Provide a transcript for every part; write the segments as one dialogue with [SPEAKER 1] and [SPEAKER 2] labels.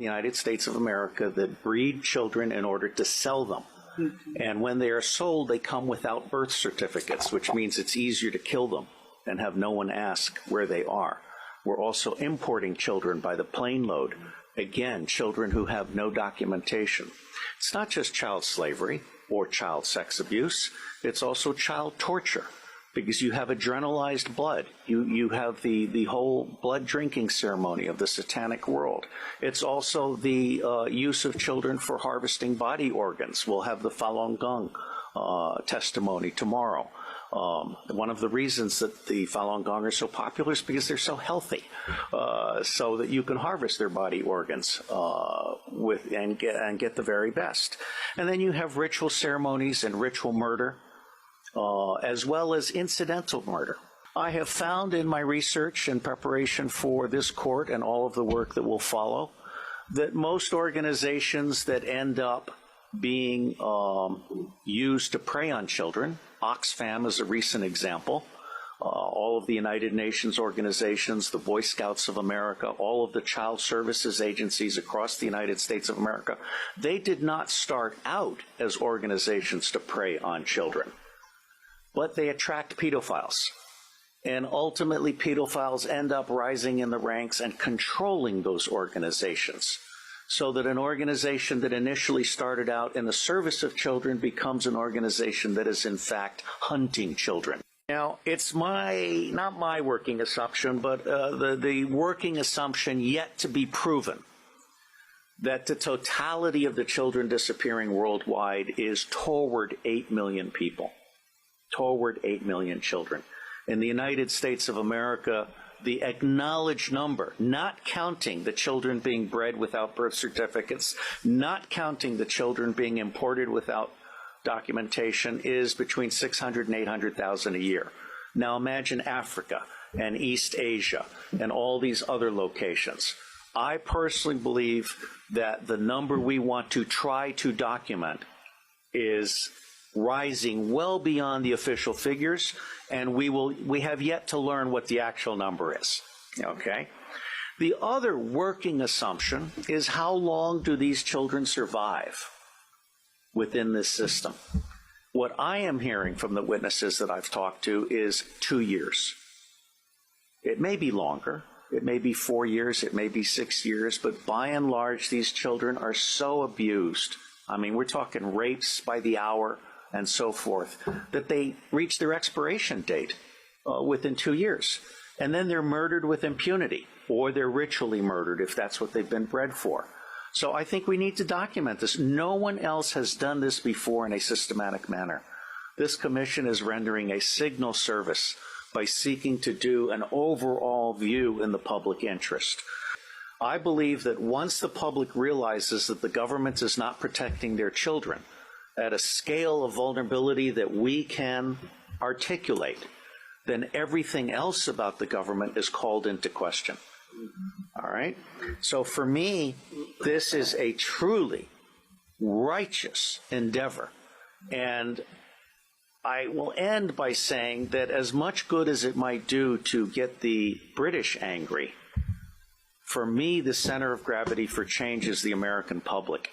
[SPEAKER 1] the United States of America that breed children in order to sell them. And when they are sold, they come without birth certificates, which means it's easier to kill them and have no one ask where they are. We're also importing children by the plane load. Again, children who have no documentation. It's not just child slavery or child sex abuse. It's also child torture, because you have adrenalized blood. You have the whole blood drinking ceremony of the satanic world. It's also the use of children for harvesting body organs. We'll have the Falun Gong testimony tomorrow. One of the reasons that the Falun Gong are so popular is because they're so healthy, so that you can harvest their body organs and get the very best. And then you have ritual ceremonies and ritual murder, as well as incidental murder. I have found in my research and preparation for this court and all of the work that will follow that most organizations that end up being used to prey on children, Oxfam is a recent example, all of the United Nations organizations, the Boy Scouts of America, all of the child services agencies across the United States of America, they did not start out as organizations to prey on children, but they attract pedophiles. And ultimately, pedophiles end up rising in the ranks and controlling those organizations, so that an organization that initially started out in the service of children becomes an organization that is in fact hunting children. Now, it's not my working assumption, but the working assumption yet to be proven that the totality of the children disappearing worldwide is toward 8 million people, toward 8 million children. In the United States of America, the acknowledged number, not counting the children being bred without birth certificates, not counting the children being imported without documentation, is between 600 and 800,000 a year. Now imagine Africa and East Asia and all these other locations. I personally believe that the number we want to try to document is rising well beyond the official figures, and we have yet to learn what the actual number is. Okay? The other working assumption is, how long do these children survive within this system? What I am hearing from the witnesses that I've talked to is 2 years. It may be longer. It may be 4 years. It may be 6 years. But by and large, these children are so abused. I mean, we're talking rapes by the hour and so forth, that they reach their expiration date within 2 years. And then they're murdered with impunity, or they're ritually murdered if that's what they've been bred for. So I think we need to document this. No one else has done this before in a systematic manner. This commission is rendering a signal service by seeking to do an overall view in the public interest. I believe that once the public realizes that the government is not protecting their children at a scale of vulnerability that we can articulate, then everything else about the government is called into question. All right? So for me, this is a truly righteous endeavor. And I will end by saying that as much good as it might do to get the British angry, for me, the center of gravity for change is the American public.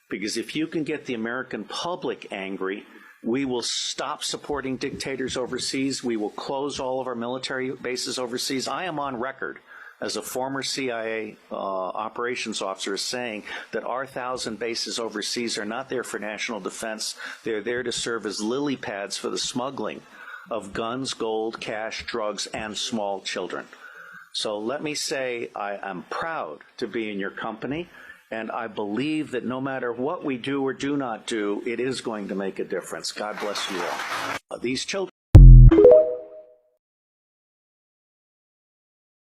[SPEAKER 1] Because if you can get the American public angry, we will stop supporting dictators overseas. We will close all of our military bases overseas. I am on record as a former CIA operations officer saying that our 1,000 bases overseas are not there for national defense. They're there to serve as lily pads for the smuggling of guns, gold, cash, drugs, and small children. So let me say I am proud to be in your company. And I believe that no matter what we do or do not do, it is going to make a difference. God bless you all. These children